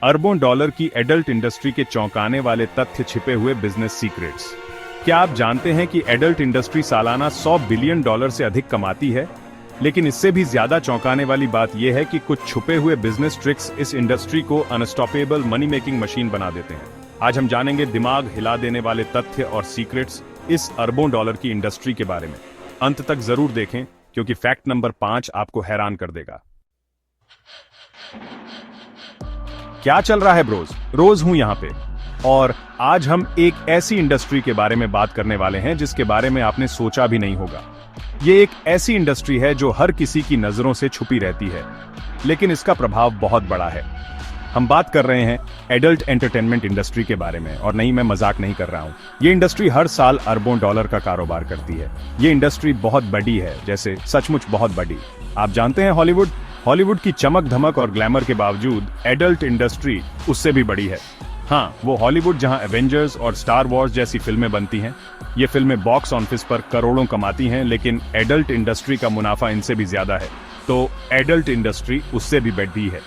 अरबों डॉलर की adult industry के चौंकाने वाले तथ्य छिपे हुए बिजनेस सीक्रेट्स। क्या आप जानते हैं कि एडल्ट इंडस्ट्री सालाना $100 बिलियन से अधिक कमाती है? लेकिन इससे भी ज्यादा चौंकाने वाली बात यह है कि कुछ छुपे हुए बिजनेस ट्रिक्स इस इंडस्ट्री को अनस्टॉपेबल मनी मेकिंग मशीन बना देते हैं। आज हम जानेंगे दिमाग हिला देने वाले तथ्य और सीक्रेट्स इस अरबों डॉलर की इंडस्ट्री के बारे में। अंत तक जरूर देखें, क्योंकि फैक्ट नंबर 5 आपको हैरान कर देगा। क्या चल रहा है ब्रोज? रोज हूं यहां पे, और आज हम एक ऐसी इंडस्ट्री के बारे में बात करने वाले हैं जिसके बारे में आपने सोचा भी नहीं होगा। ये एक ऐसी इंडस्ट्री है जो हर किसी की नजरों से छुपी रहती है, लेकिन इसका प्रभाव बहुत बड़ा है। हम बात कर रहे हैं एडल्ट एंटरटेनमेंट इंडस्ट्री के बारे में, और नहीं, मैं मजाक नहीं कर रहा हूं। ये इंडस्ट्री हर साल अरबों डॉलर का कारोबार करती है। ये इंडस्ट्री बहुत बड़ी है, जैसे सचमुच बहुत बड़ी। आप जानते हैं हॉलीवुड की चमक धमक और ग्लैमर के बावजूद एडल्ट इंडस्ट्री उससे भी बड़ी है। हाँ, वो हॉलीवुड जहां एवेंजर्स और स्टार वॉर्स जैसी फिल्में बनती हैं। ये फिल्में बॉक्स ऑफिस पर करोड़ों कमाती हैं, लेकिन एडल्ट इंडस्ट्री का मुनाफा इनसे भी ज्यादा है। तो एडल्ट इंडस्ट्री उससे भी बड़ी है।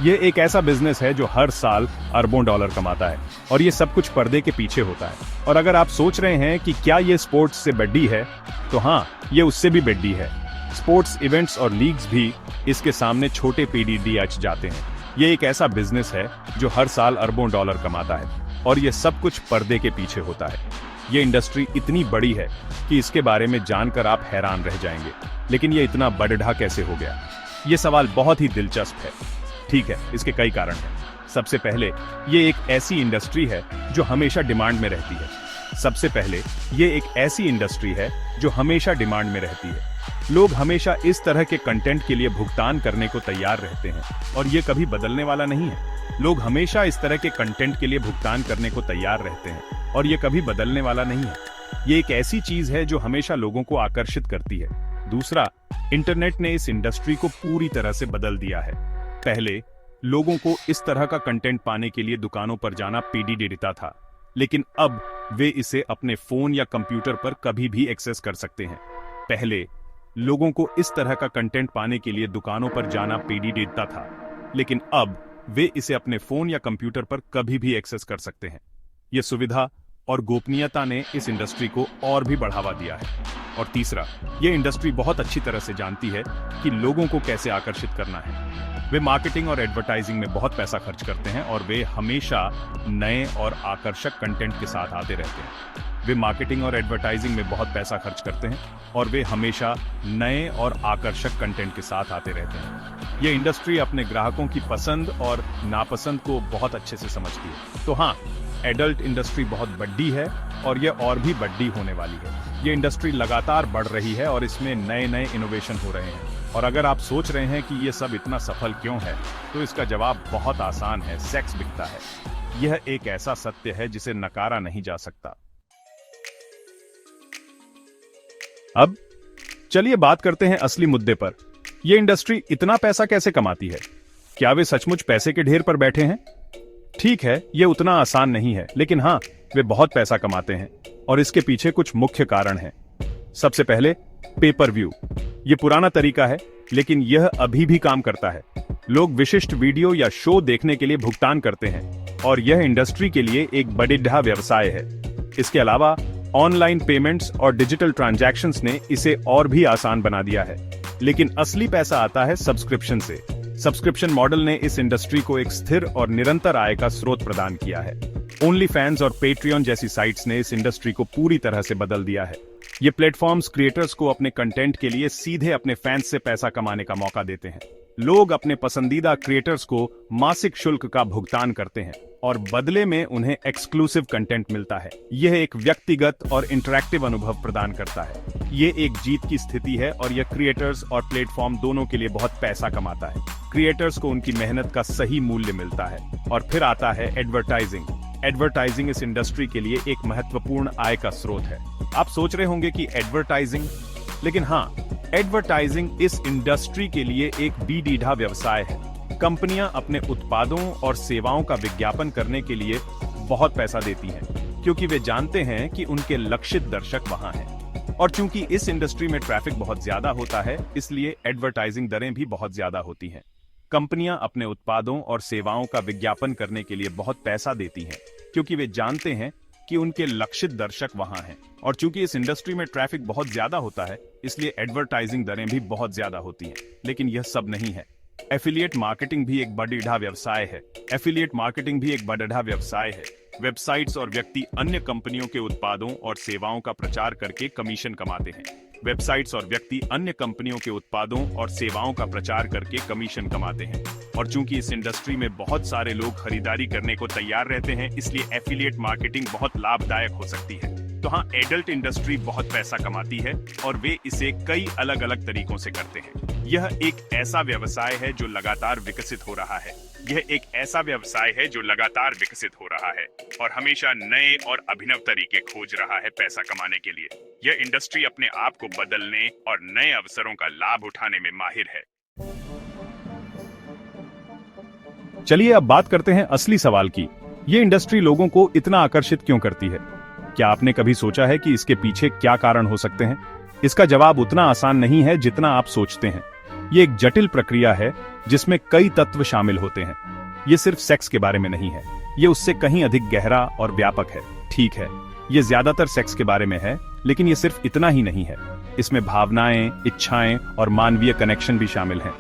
ये एक ऐसा बिजनेस है जो हर साल अरबों डॉलर कमाता है, और ये सब कुछ पर्दे के पीछे होता है। और अगर आप सोच रहे हैं कि क्या ये स्पोर्ट्स से बड़ी है, तो हाँ, ये उससे भी बड़ी है। स्पोर्ट्स इवेंट्स और लीग्स भी इसके सामने छोटे PDDH जाते हैं। ये एक ऐसा बिजनेस है जो हर साल अरबों डॉलर कमाता है, और ये सब कुछ पर्दे के पीछे होता है। ये इंडस्ट्री इतनी बड़ी है कि इसके बारे में जानकर आप हैरान रह जाएंगे। लेकिन ये इतना बड़ढ़ा कैसे हो गया? ये सवाल बहुत ही दिलचस्प है। ठीक है, इसके कई कारण हैं। सबसे पहले, ये एक ऐसी इंडस्ट्री है जो हमेशा डिमांड में रहती है। लोग हमेशा इस तरह के कंटेंट के लिए भुगतान करने को तैयार रहते हैं, और ये कभी बदलने वाला नहीं है। ये एक ऐसी चीज है जो हमेशा लोगों को आकर्षित करती है। दूसरा, इंटरनेट ने इस इंडस्ट्री को पूरी तरह से बदल दिया है। पहले लोगों को इस तरह का कंटेंट पाने के लिए दुकानों पर जाना पीड़ा था, लेकिन अब वे इसे अपने फोन या कंप्यूटर पर कभी भी एक्सेस कर सकते हैं। यह सुविधा और गोपनीयता ने इस इंडस्ट्री को और भी बढ़ावा दिया है। और तीसरा, यह इंडस्ट्री बहुत अच्छी तरह से जानती है कि लोगों को कैसे आकर्षित करना है। वे मार्केटिंग और एडवर्टाइजिंग में बहुत पैसा खर्च करते हैं, और वे हमेशा नए और आकर्षक कंटेंट के साथ आते रहते हैं। यह इंडस्ट्री अपने ग्राहकों की पसंद और नापसंद को बहुत अच्छे से समझती है। तो हाँ, एडल्ट इंडस्ट्री बहुत बड़ी है, और यह और भी बड़ी होने वाली है। यह इंडस्ट्री लगातार बढ़ रही है, और इसमें नए इनोवेशन हो रहे हैं। और अगर आप सोच रहे हैं कि यह सब इतना सफल क्यों है, तो इसका जवाब बहुत आसान है। सेक्स बिकता है। यह एक ऐसा सत्य है जिसे नकारा नहीं जा सकता। अब चलिए बात करते हैं असली मुद्दे पर। यह इंडस्ट्री इतना पैसा कैसे कमाती है? क्या वे सचमुच पैसे के ढेर पर बैठे हैं? ठीक है, यह उतना आसान नहीं है, लेकिन हाँ, वे बहुत पैसा कमाते हैं, और इसके पीछे कुछ मुख्य कारण हैं। सबसे पहले, पेपर व्यू। यह पुराना तरीका है, लेकिन यह अभी भी काम करता है। लोग विशिष्ट वीडियो या शो देखने के लिए भुगतान करते हैं, और यह इंडस्ट्री के लिए एक बड़ा व्यवसाय है। इसके अलावा ऑनलाइन पेमेंट्स और डिजिटल ट्रांजैक्शंस ने इसे और भी आसान बना दिया है। लेकिन असली पैसा आता है सब्सक्रिप्शन से। सब्सक्रिप्शन मॉडल ने इस इंडस्ट्री को एक स्थिर और निरंतर आय का स्रोत प्रदान किया है। ओनली फैंस और पेट्रियन जैसी साइट्स ने इस इंडस्ट्री को पूरी तरह से बदल दिया है। ये प्लेटफॉर्म्स क्रिएटर्स को अपने कंटेंट के लिए सीधे अपने फैंस से पैसा कमाने का मौका देते हैं। लोग अपने पसंदीदा क्रिएटर्स को मासिक शुल्क का भुगतान करते हैं, और बदले में उन्हें एक्सक्लूसिव कंटेंट मिलता है। यह एक व्यक्तिगत और इंटरैक्टिव अनुभव प्रदान करता है। ये एक जीत की स्थिति है, और यह क्रिएटर्स और प्लेटफॉर्म दोनों के लिए बहुत पैसा कमाता है। क्रिएटर्स को उनकी मेहनत का सही मूल्य मिलता है। और फिर आता है एडवर्टाइजिंग इस इंडस्ट्री के लिए एक महत्वपूर्ण आय का स्रोत है। आप सोच रहे होंगे कि एडवर्टाइजिंग, लेकिन हाँ, एडवर्टाइजिंग इस इंडस्ट्री के लिए एक बीडीढ़ा व्यवसाय है। कंपनियां अपने उत्पादों और सेवाओं का विज्ञापन करने के लिए बहुत पैसा देती हैं, क्योंकि वे जानते हैं कि उनके लक्षित दर्शक वहां हैं। और चूंकि इस इंडस्ट्री में ट्रैफिक बहुत ज्यादा होता है, इसलिए एडवर्टाइजिंग दरें भी बहुत ज्यादा होती हैं। कंपनियां अपने उत्पादों और सेवाओं का विज्ञापन करने के लिए बहुत पैसा देती हैं, क्योंकि वे जानते हैं कि उनके लक्षित दर्शक वहां हैं। और चूंकि इस इंडस्ट्री में ट्रैफिक बहुत ज्यादा होता है, इसलिए एडवर्टाइजिंग दरें भी बहुत ज्यादा होती हैं। लेकिन यह सब नहीं है। एफिलिएट मार्केटिंग भी एक बढ़ा व्यवसाय है। एफिलिएट मार्केटिंग भी एक बढ़ा व्यवसाय है। वेबसाइट्स और व्यक्ति अन्य कंपनियों के उत्पादों और सेवाओं का प्रचार करके कमीशन कमाते हैं। वेबसाइट्स और व्यक्ति अन्य कंपनियों के उत्पादों और सेवाओं का प्रचार करके कमीशन कमाते हैं। और चूंकि इस इंडस्ट्री में बहुत सारे लोग खरीदारी करने को तैयार रहते हैं, इसलिए एफिलिएट मार्केटिंग बहुत लाभदायक हो सकती है। तो हाँ, एडल्ट इंडस्ट्री बहुत पैसा कमाती है और वे इसे कई अलग अलग तरीकों से करते हैं। यह एक ऐसा व्यवसाय है जो लगातार विकसित हो रहा है। यह एक ऐसा व्यवसाय है जो लगातार विकसित हो रहा है और हमेशा नए और अभिनव तरीके खोज रहा है पैसा कमाने के लिए। यह इंडस्ट्री अपने आप को बदलने और नए अवसरों का लाभ उठाने में माहिर है। चलिए अब बात करते हैं असली सवाल की। ये इंडस्ट्री लोगों को इतना आकर्षित क्यों करती है? क्या आपने कभी सोचा है कि इसके पीछे क्या कारण हो सकते हैं? इसका जवाब उतना आसान नहीं है जितना आप सोचते हैं। ये एक जटिल प्रक्रिया है जिसमें कई तत्व शामिल होते हैं। ये सिर्फ सेक्स के बारे में नहीं है, ये उससे कहीं अधिक गहरा और व्यापक है। ठीक है, ये ज्यादातर सेक्स के बारे में है, लेकिन ये सिर्फ इतना ही नहीं है। इसमें भावनाएं, इच्छाएं और मानवीय कनेक्शन भी शामिल हैं।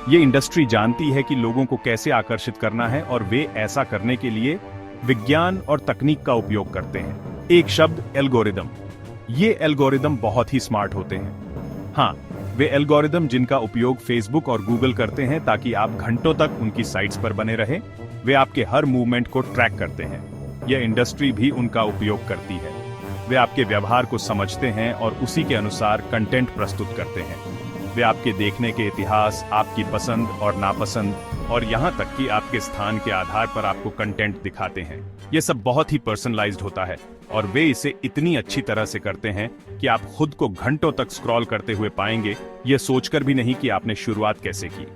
ये इंडस्ट्री जानती है कि लोगों को कैसे आकर्षित करना है और वे ऐसा करने के लिए विज्ञान और तकनीक का उपयोग करते हैं। एक शब्द, एल्गोरिदम। ये एल्गोरिदम बहुत ही स्मार्ट होते हैं। हाँ, वे एल्गोरिदम जिनका उपयोग फेसबुक और गूगल करते हैं ताकि आप घंटों तक उनकी साइट्स पर बने रहें। वे आपके हर मूवमेंट को ट्रैक करते हैं। यह इंडस्ट्री भी उनका उपयोग करती है। वे आपके व्यवहार को समझते हैं और उसी के अनुसार कंटेंट प्रस्तुत करते हैं। वे आपके देखने के इतिहास, आपकी पसंद और नापसंद और यहाँ तक कि आपके स्थान के आधार पर आपको कंटेंट दिखाते हैं। ये सब बहुत ही पर्सनलाइज्ड होता है और वे इसे इतनी अच्छी तरह से करते हैं कि आप खुद को घंटों तक स्क्रॉल करते हुए पाएंगे, ये सोचकर भी नहीं कि आपने शुरुआत कैसे की।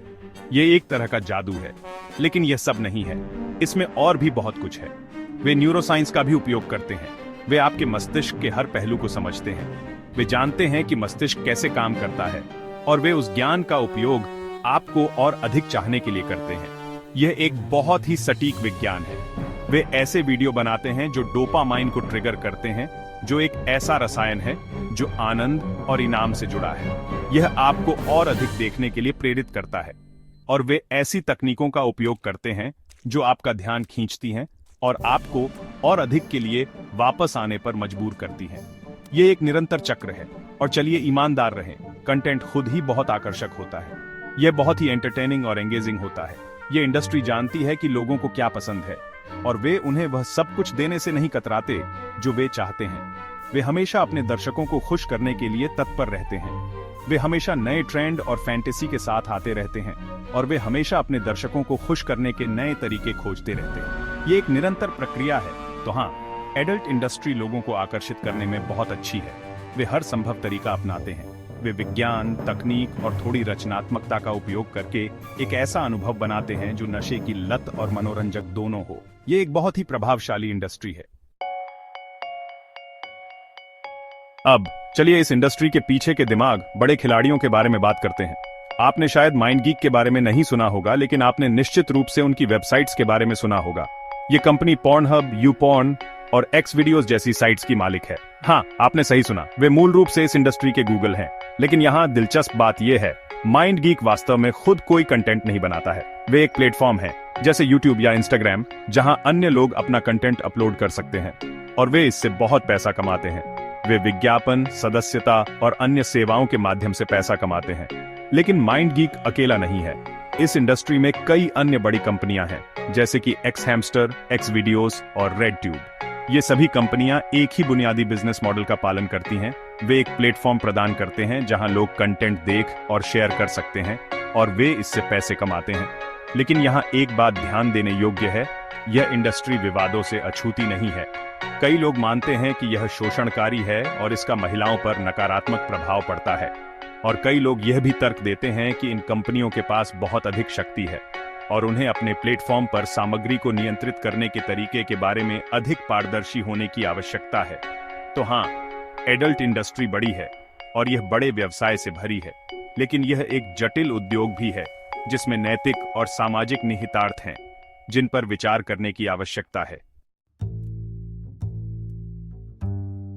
ये एक तरह का जादू है, लेकिन यह सब नहीं है। इसमें और भी बहुत कुछ है। वे न्यूरोसाइंस का भी उपयोग करते हैं। वे आपके मस्तिष्क के हर पहलू को समझते हैं। वे जानते हैं कि मस्तिष्क कैसे काम करता है और वे उस ज्ञान का उपयोग आपको और अधिक चाहने के लिए करते हैं। यह एक बहुत ही सटीक विज्ञान है। वे ऐसे वीडियो बनाते हैं जो डोपामाइन को ट्रिगर करते हैं, जो एक ऐसा रसायन है जो आनंद और इनाम से जुड़ा है। यह आपको और अधिक देखने के लिए प्रेरित करता है। और वे ऐसी तकनीकों का उपयोग करते हैं जो आपका ध्यान खींचती हैं और आपको और अधिक के लिए वापस आने पर मजबूर करती हैं। यह एक निरंतर चक्र है। और चलिए ईमानदार रहें, कंटेंट खुद ही बहुत आकर्षक होता है। यह बहुत ही एंटरटेनिंग और एंगेजिंग होता है। यह इंडस्ट्री जानती है कि लोगों को क्या पसंद है और वे उन्हें वह सब कुछ देने से नहीं कतराते जो वे चाहते हैं। वे हमेशा अपने दर्शकों को खुश करने के लिए तत्पर रहते हैं। वे हमेशा नए ट्रेंड और फैंटेसी के साथ आते रहते हैं और वे हमेशा अपने दर्शकों को खुश करने के नए तरीके खोजते रहते हैं। ये एक निरंतर प्रक्रिया है। तो हाँ, एडल्ट इंडस्ट्री लोगों को आकर्षित करने में बहुत अच्छी है। वे हर संभव तरीका अपनाते हैं। वे विज्ञान, तकनीक और थोड़ी रचनात्मकता का उपयोग करके एक ऐसा अनुभव बनाते हैं जो नशे की लत और मनोरंजक दोनों हो। ये एक बहुत ही प्रभावशाली इंडस्ट्री है। अब चलिए इस इंडस्ट्री के पीछे के दिमाग, बड़े खिलाड़ियों के बारे में बात करते हैं। आपने शायद माइंडगीक के बारे में नहीं सुना होगा, लेकिन आपने निश्चित रूप से उनकी वेबसाइट्स के बारे में सुना होगा। ये कंपनी पॉर्नहब, यूपॉर्न और एक्स वीडियोस जैसी साइट्स की मालिक है। हाँ, आपने सही सुना, वे मूल रूप से इस इंडस्ट्री के गूगल हैं। लेकिन यहाँ दिलचस्प बात यह है, माइंडगीक वास्तव में खुद कोई कंटेंट नहीं बनाता है। वे एक प्लेटफॉर्म है, जैसे यूट्यूब या इंस्टाग्राम, जहां अन्य लोग अपना कंटेंट अपलोड कर सकते हैं और वे इससे बहुत पैसा कमाते हैं। वे विज्ञापन, सदस्यता और अन्य सेवाओं के माध्यम से पैसा कमाते हैं। लेकिन माइंडगीक अकेला नहीं है। इस इंडस्ट्री में कई अन्य बड़ी कंपनियां हैं, जैसे कि एक्स हैमस्टर, एक्स वीडियोस और रेडट्यूब। ये सभी कंपनियां एक ही बुनियादी बिजनेस मॉडल का पालन करती हैं। वे एक प्लेटफॉर्म प्रदान करते हैं जहां लोग कंटेंट देख और शेयर कर सकते हैं और वे इससे पैसे कमाते हैं। लेकिन यहाँ एक बात ध्यान देने योग्य है, यह इंडस्ट्री विवादों से अछूती नहीं है। कई लोग मानते हैं कि यह शोषणकारी है और इसका महिलाओं पर नकारात्मक प्रभाव पड़ता है। और कई लोग यह भी तर्क देते हैं कि इन कंपनियों के पास बहुत अधिक शक्ति है और उन्हें अपने प्लेटफॉर्म पर सामग्री को नियंत्रित करने के तरीके के बारे में अधिक पारदर्शी होने की आवश्यकता है। तो हाँ, एडल्ट इंडस्ट्री बड़ी है और यह बड़े व्यवसाय से भरी है, लेकिन यह एक जटिल उद्योग भी है। जिसमें नैतिक और सामाजिक निहितार्थ हैं, जिन पर विचार करने की आवश्यकता है।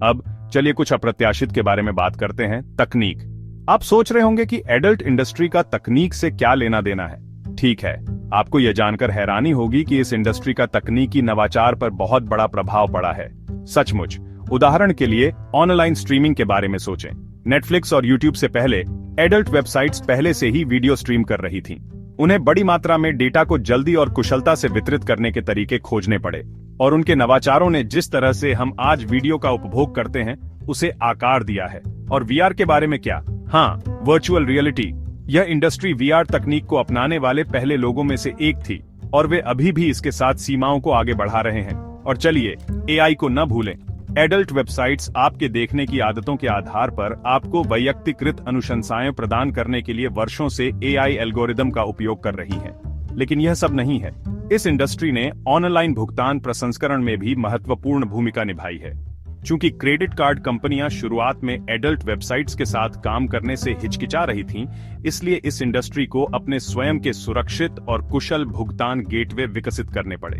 अब चलिए कुछ अप्रत्याशित के बारे में बात करते हैं। तकनीक। आप सोच रहे होंगे कि एडल्ट इंडस्ट्री का तकनीक से क्या लेना देना है। ठीक है, आपको यह जानकर हैरानी होगी कि इस इंडस्ट्री का तकनीकी नवाचार पर बहुत बड़ा प्रभाव पड़ा है। सचमुच। उदाहरण के लिए ऑनलाइन स्ट्रीमिंग के बारे में सोचें। नेटफ्लिक्स और यूट्यूब से पहले एडल्ट वेबसाइट्स पहले से ही वीडियो स्ट्रीम कर रही थीं। उन्हें बड़ी मात्रा में डेटा को जल्दी और कुशलता से वितरित करने के तरीके खोजने पड़े, और उनके नवाचारों ने जिस तरह से हम आज वीडियो का उपभोग करते हैं उसे आकार दिया है। और वीआर के बारे में क्या? हाँ, वर्चुअल रियलिटी। यह इंडस्ट्री वीआर तकनीक को अपनाने वाले पहले लोगों में से एक थी, और वे अभी भी इसके साथ सीमाओं को आगे बढ़ा रहे हैं। और चलिए एआई को न भूलें। एडल्ट वेबसाइट्स आपके देखने की आदतों के आधार पर आपको वैयक्तिकृत अनुशंसाएं प्रदान करने के लिए वर्षों से एआई एल्गोरिदम का उपयोग कर रही हैं। लेकिन यह सब नहीं है। इस इंडस्ट्री ने ऑनलाइन भुगतान प्रसंस्करण में भी महत्वपूर्ण भूमिका निभाई है। चूंकि क्रेडिट कार्ड कंपनियां शुरुआत में एडल्ट वेबसाइट्स के साथ काम करने से हिचकिचा रही थीं, इसलिए इस इंडस्ट्री को अपने स्वयं के सुरक्षित और कुशल भुगतान गेटवे विकसित करने पड़े।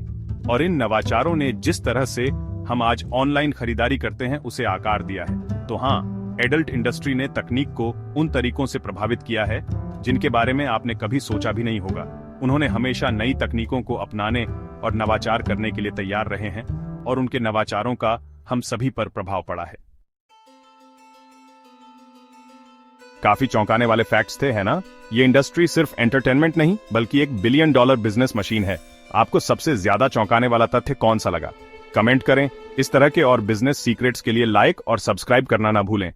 और इन नवाचारों ने जिस तरह से हम आज ऑनलाइन खरीदारी करते हैं उसे आकार दिया है। तो हाँ, एडल्ट इंडस्ट्री ने तकनीक को उन तरीकों से प्रभावित किया है जिनके बारे में आपने कभी सोचा भी नहीं होगा। उन्होंने हमेशा नई तकनीकों को अपनाने और नवाचार करने के लिए तैयार रहे हैं, और उनके नवाचारों का हम सभी पर प्रभाव पड़ा है। काफी चौंकाने वाले फैक्ट्स थे, है ना? ये इंडस्ट्री सिर्फ एंटरटेनमेंट नहीं बल्कि $1 बिलियन बिजनेस मशीन है। आपको सबसे ज्यादा चौंकाने वाला तथ्य कौन सा लगा? कमेंट करें। इस तरह के और बिजनेस सीक्रेट्स के लिए लाइक और सब्सक्राइब करना ना भूलें।